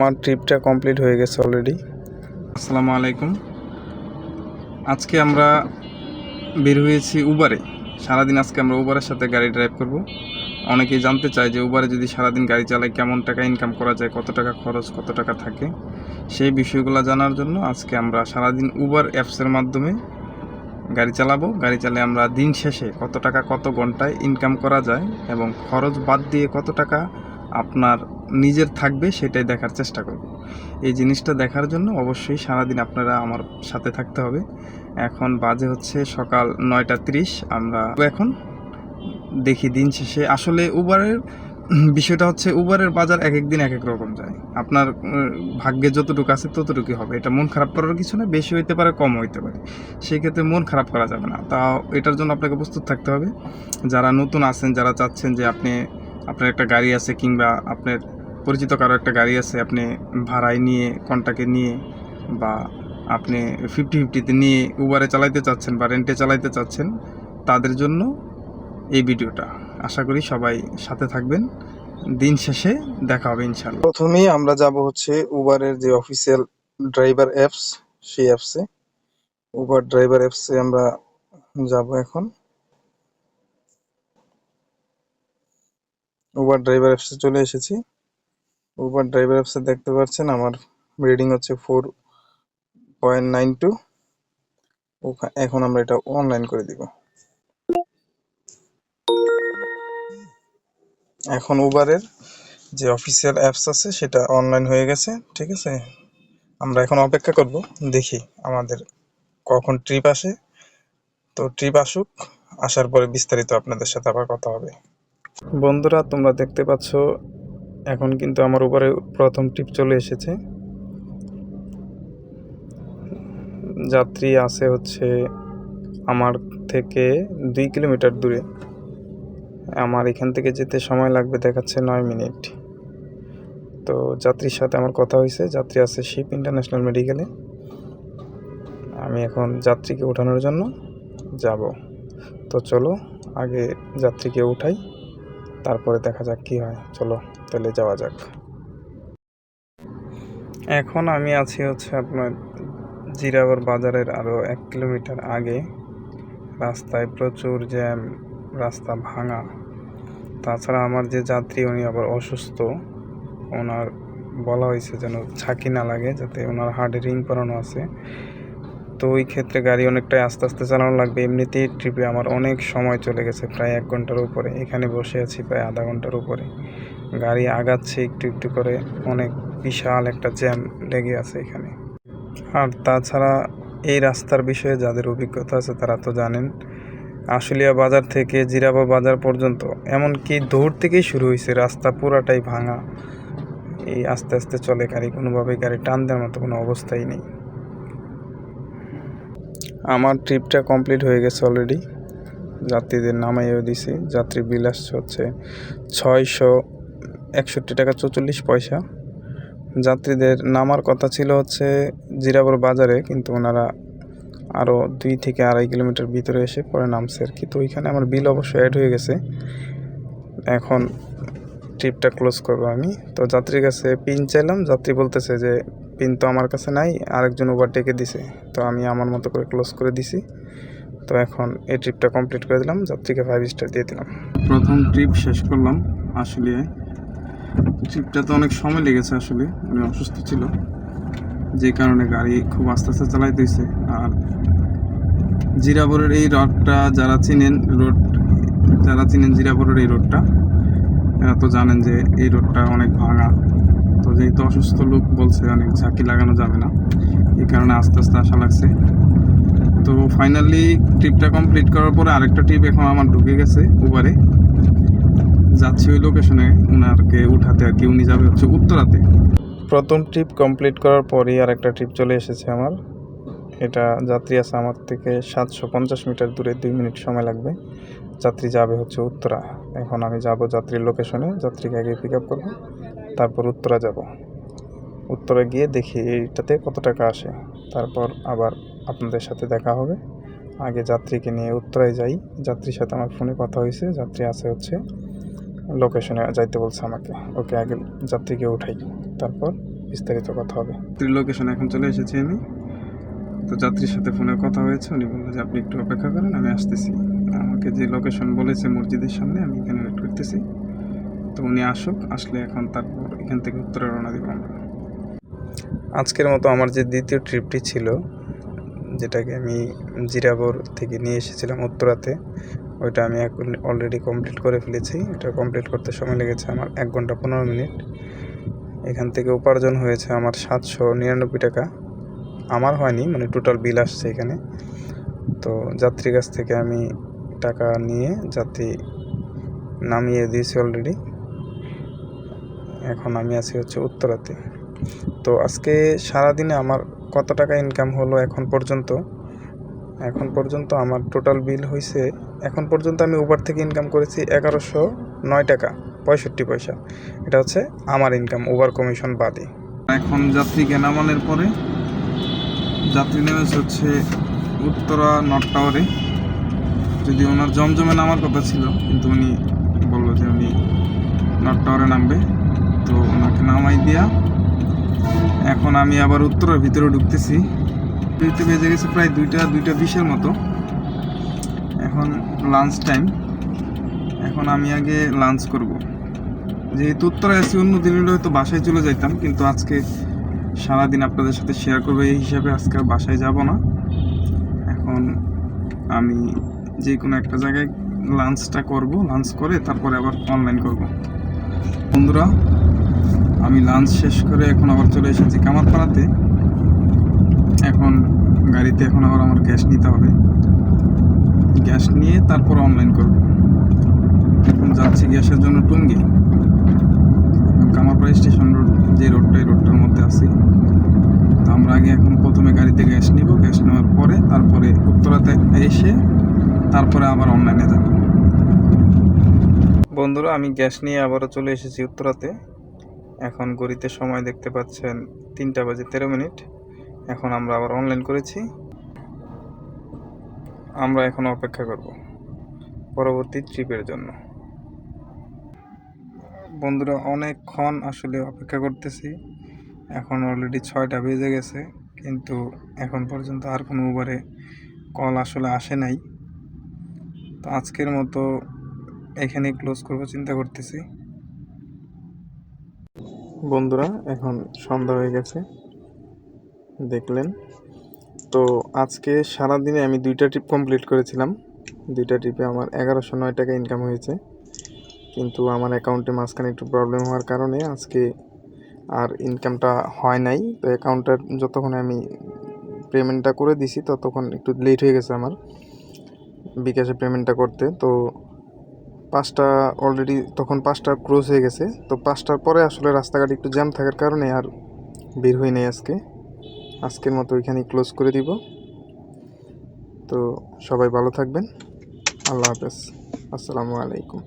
আমার ট্রিপটা কমপ্লিট হয়ে গেছে অলরেডি। আসসালামু আলাইকুম। আজকে আমরা বের হয়েছি উবারে। সারাদিন আজকে আমরা উবারের সাথে গাড়ি ড্রাইভ করব। অনেকেই জানতে চায় যে উবারে যদি সারাদিন গাড়ি চালাই কেমন টাকা ইনকাম করা যায়, কত টাকা খরচ, কত টাকা থাকে, সেই বিষয়গুলো জানার জন্য আজকে আমরা সারাদিন উবার অ্যাপসের মাধ্যমে গাড়ি চালাবো। গাড়ি চালিয়ে আমরা দিন শেষে কত টাকা কত ঘন্টায় ইনকাম করা যায় এবং খরচ বাদ দিয়ে কত টাকা আপনার নিজের থাকবে সেটাই দেখার চেষ্টা করব। এই জিনিসটা দেখার জন্য অবশ্যই সারাদিন আপনারা আমার সাথে থাকতে হবে। এখন বাজে হচ্ছে সকাল 9:30। আমরা এখন দেখি দিন শেষে আসলে উবারের বিষয়টা হচ্ছে উবারের বাজার এক এক দিন এক এক রকম যায়। আপনার ভাগ্যে যতটুকু আছে ততটুকুই হবে। এটা মন খারাপ করার কিছু না, বেশি হইতে পারে কম হইতে পারে, সেই ক্ষেত্রে মন খারাপ করা যাবে না। তাও এটার জন্য আপনাকে প্রস্তুত থাকতে হবে। যারা নতুন আছেন, যারা চাচ্ছেন যে আপনার একটা গাড়ি আছে কিংবা আপনার পরিচিত কারো একটা গাড়ি আছে, আপনি ভাড়ায় নিয়ে কন্ট্রাক্টে নিয়ে বা আপনি 50-50-তে নিয়ে উবারে চালাইতে চাচ্ছেন বা রেন্টে চালাইতে চাচ্ছেন, তাদের জন্য এই ভিডিওটা। আশা করি সবাই সাথে থাকবেন। দিন শেষে দেখা হবে ইনশাআল্লাহ। প্রথমেই আমরা যাব হচ্ছে উবারের যে অফিসিয়াল ড্রাইভার অ্যাপস, সেই অ্যাপসে, উবার ড্রাইভার অ্যাপসে আমরা যাব এখন। উবার ড্রাইভার অ্যাপসে চলে এসেছি। উবার ড্রাইভার অ্যাপসে দেখতে পাচ্ছেন আমার রিডিং হচ্ছে 4.92। এখন আমরা এটা অনলাইন করে দিব। এখন উবারের যে অফিসিয়াল অ্যাপস আছে সেটা অনলাইন হয়ে গেছে, ঠিক আছে। আমরা এখন অপেক্ষা করব, দেখি আমাদের কখন ট্রিপ আসে। তো ট্রিপ আসুক, আসার পরে বিস্তারিত আপনাদের সাথে আবার কথা হবে। বন্ধুরা, তোমরা দেখতে পাচ্ছ এখন কিন্তু আমার উপরে প্রথম ট্রিপ চলে এসেছে। যাত্রী আছে হচ্ছে আমার থেকে 2 কিলোমিটার দূরে। আমার এখান থেকে যেতে সময় লাগবে দেখাচ্ছে 9 মিনিট। তো যাত্রীর সাথে আমার কথা হয়েছে, যাত্রী আছে শিপ ইন্টারন্যাশনাল মেডিকেলে। আমি এখন যাত্রীকে ওঠানোর জন্য যাব। তো চলো আগে যাত্রীকে উঠাই, তারপরে দেখা যাক কি হয়। চলো তাহলে যাওয়া যাক। এখন আমি আছি হচ্ছে আপনার জিরাবর বাজারের আরও 1 কিলোমিটার আগে। রাস্তায় প্রচুর জ্যাম, রাস্তা ভাঙা। তাছাড়া আমার যে যাত্রী উনি আবার অসুস্থ, ওনার বলা হয়েছে যেন ঝাঁকি না লাগে, যাতে ওনার হার্টে রিং করানো আছে। তো ওই ক্ষেত্রে গাড়ি অনেকটাই আস্তে আস্তে চালানো লাগবে। এমনিতেই ট্রিপে আমার অনেক সময় চলে গেছে, প্রায় 1 ঘন্টার উপরে। এখানে বসে আছি প্রায় আধা ঘন্টার উপরে। গাড়ি আগাচ্ছে একটু একটু করে, অনেক বিশাল একটা জ্যাম লেগে আছে এখানে। আর তাছাড়া এই রাস্তার বিষয়ে যাদের অভিজ্ঞতা আছে তারা তো জানেন, আশুলিয়া বাজার থেকে জিরাবর বাজার পর্যন্ত, এমনকি দৌড় থেকেই শুরু হয়েছে, রাস্তা পুরাটাই ভাঙা। এই আস্তে আস্তে চলে গাড়ি, কোনোভাবেই গাড়ি টান দেওয়ার মতো কোনো অবস্থাই নেই। আমার ট্রিপটা কমপ্লিট হয়ে গেছে অলরেডি। যাত্রীদের নামাইও দিছি। যাত্রী বিল আসছে হচ্ছে 661 টাকা 44 পয়সা। যাত্রীদের নামার কথা ছিল হচ্ছে জিরাবর বাজারে, কিন্তু ওনারা আরও 2 থেকে 2.5 কিলোমিটার ভিতরে এসে পরে নামছে আর কি। তো ওইখানে আমার বিল অবশ্য অ্যাড হয়ে গেছে। এখন ট্রিপটা ক্লোজ করবো আমি। তো যাত্রীর কাছে পিন চাইলাম, যাত্রী বলতেছে যে পিন তো আমার কাছে নাই, আরেকজন ওভারটেকে দিছে। তো আমি আমার মতো করে ক্লোজ করে দিছি। তো এখন এই ট্রিপটা কমপ্লিট করে দিলাম, যাত্রীকে 5 স্টার দিয়ে দিলাম। প্রথম ট্রিপ শেষ করলাম আসলে। ট্রিপটা তো অনেক সময় লেগেছে, আসলে উনি অসুস্থ ছিল, যে কারণে গাড়ি খুব আস্তে আস্তে চালাইতেছে। আর জিরাবরের এই রোডটা যারা চিনেন জিরাবরের এই রোডটা, এরা তো জানেন যে এই রোডটা অনেক ভাঙা। তো যেহেতু অসুস্থ লোক বলছে অনেক ঝাঁকি লাগানো যাবে না, এই কারণে আস্তে আস্তে আসা লাগছে। তো ফাইনালি ট্রিপটা কমপ্লিট করার পরে আরেকটা ট্রিপ এখন আমার ঢুকে গেছে উবারে। যাচ্ছি ওই লোকেশনে ওনারকে উঠাতে আর কি। উনি যাবে হচ্ছে উত্তরাতে। প্রথম ট্রিপ কমপ্লিট করার পরেই আরেকটা ট্রিপ চলে এসেছে আমার। এটা যাত্রী আছে আমার থেকে 750 মিটার দূরে, 2 মিনিট সময় লাগবে। যাত্রী যাবে হচ্ছে উত্তরা। এখন আমি যাব যাত্রীর লোকেশনে, যাত্রীকে আগে পিক আপ করবো, তারপর উত্তরা যাব। উত্তরা গিয়ে দেখি এইটাতে কত টাকা আসে, তারপর আবার আপনাদের সাথে দেখা হবে। আগে যাত্রীকে নিয়ে উত্তরায় যাই। যাত্রীর সাথে আমার ফোনে কথা হয়েছে, যাত্রী আছে হচ্ছে লোকেশনে যাইতে বলছে আমাকে। ওকে আগে যাত্রীকে উঠাই, তারপর বিস্তারিত কথা হবে। লোকেশন এখন চলে এসেছি আমি, তো যাত্রীর সাথে ফোনে কথা হয়েছে, উনি বললো যে আপনি একটু অপেক্ষা করেন, আমি আসতেছি। আমাকে যে লোকেশন বলেছে মসজিদের সামনে, আমি এখানে ওয়েট করতেছি। তো উনি আসুক, আসলে এখন তারপর এখান থেকে উত্তরে রওনা দিব আমরা। আজকের মতো আমার যে দ্বিতীয় ট্রিপটি ছিল, যেটাকে আমি জিরাবর থেকে নিয়ে এসেছিলাম উত্তরাতে, ওইটা আমি এখন অলরেডি কমপ্লিট করে ফেলেছি। এটা কমপ্লিট করতে সময় লেগেছে আমার 1 ঘন্টা 15 মিনিট। এখান থেকে উপার্জন হয়েছে আমার 799 টাকা। আমার হয়নি, মানে টোটাল বিল আসছে এখানে। তো যাত্রীর কাছ থেকে আমি টাকা নিয়ে যাত্রী নামিয়ে দিয়েছি অলরেডি। এখন আমি আছি হচ্ছে উত্তরাতে। তো আজকে সারাদিনে আমার কত টাকা ইনকাম হলো এখন পর্যন্ত আমার টোটাল বিল হয়েছে, এখন পর্যন্ত আমি উবার থেকে ইনকাম করেছি 1109 টাকা 65 পয়সা। এটা হচ্ছে আমার ইনকাম উবার কমিশন বাদে। এখন যাত্রীকে নামানোর পরে যাত্রী নেমেছে হচ্ছে উত্তরা নর্থ টাওয়ারে। যদি ওনার জমজমে নামার কথা ছিল, কিন্তু উনি বললো যে উনি নর্থ টাওয়ারে নামবে, তো ওনাকে নামাই দিয়া এখন আমি আবার উত্তরার ভিতরে ঢুকতেছি। বেজে গেছে প্রায় 2:20 মতো। এখন লাঞ্চ টাইম। এখন আমি আগে লাঞ্চ করব। যেহেতু উত্তরায় আছি, অন্য দিন হলে হয়তো বাসায় চলে যাইতাম, কিন্তু আজকে সারাদিন আপনাদের সাথে শেয়ার করবো এই হিসাবে আজকে আর বাসায় যাব না। এখন আমি যে কোনো একটা জায়গায় লাঞ্চটা করব, লাঞ্চ করে তারপরে আবার অনলাইন করব। বন্ধুরা, আমি লাঞ্চ শেষ করে এখন আবার চলে এসেছি কামারপাড়াতে। এখন গাড়িতে এখন আবার আমার গ্যাস নিতে হবে, গ্যাস নিয়ে তারপর অনলাইন করব। এখন যাচ্ছি গ্যাসের জন্য টুঙ্গি। কামারপাড়া স্টেশন রোড, যে রোডটা, এই রোডটার মধ্যে আছি। তো আমরা আগে এখন প্রথমে গাড়িতে গ্যাস নিব, গ্যাস নেওয়ার পরে তারপরে উত্তরাতে এসে তারপরে আবার অনলাইনে যাব। বন্ধুরা, আমি গ্যাস নিয়ে আবারও চলে এসেছি উত্তরাতে। এখন ঘড়িতে সময় দেখতে পাচ্ছেন 3:13। এখন আমরা আবার অনলাইন করেছি। আমরা এখন অপেক্ষা করব পরবর্তী ট্রিপের জন্য। বন্ধুরা, অনেকক্ষণ আসলে অপেক্ষা করতেছি। এখন অলরেডি 6টা বেজে গেছে, কিন্তু এখন পর্যন্ত আর কোনো উবারে কল আসলে আসে নাই। তো আজকের মতো এখানেই ক্লোজ করবো চিন্তা করতেছি। বন্ধুরা, এখন সন্ধ্যা হয়ে গেছে, দেখলেন তো। আজকে সারাদিনে আমি 2টা ট্রিপ কমপ্লিট করেছিলাম। 2টা ট্রিপে আমার 1109 টাকা ইনকাম হয়েছে, কিন্তু আমার অ্যাকাউন্টে মাঝখানে একটু প্রবলেম হওয়ার কারণে আজকে আর ইনকামটা হয় নাই। তো অ্যাকাউন্টটা যতক্ষণ আমি পেমেন্টটা করে দিছি ততক্ষণ একটু লেট হয়ে গেছে আমার বিকাশে পেমেন্টটা করতে। তো 5টা অলরেডি, তখন 5টা ক্লোজ হয়ে গেছে। তো 5টার পরে আসলে রাস্তাঘাট একটু জ্যাম থাকার কারণে আর বের হই নাই আজকের মতো এখানেই ক্লোজ করে দিব। তো সবাই ভালো থাকবেন। আল্লাহ হাফেজ। আসসালামু আলাইকুম।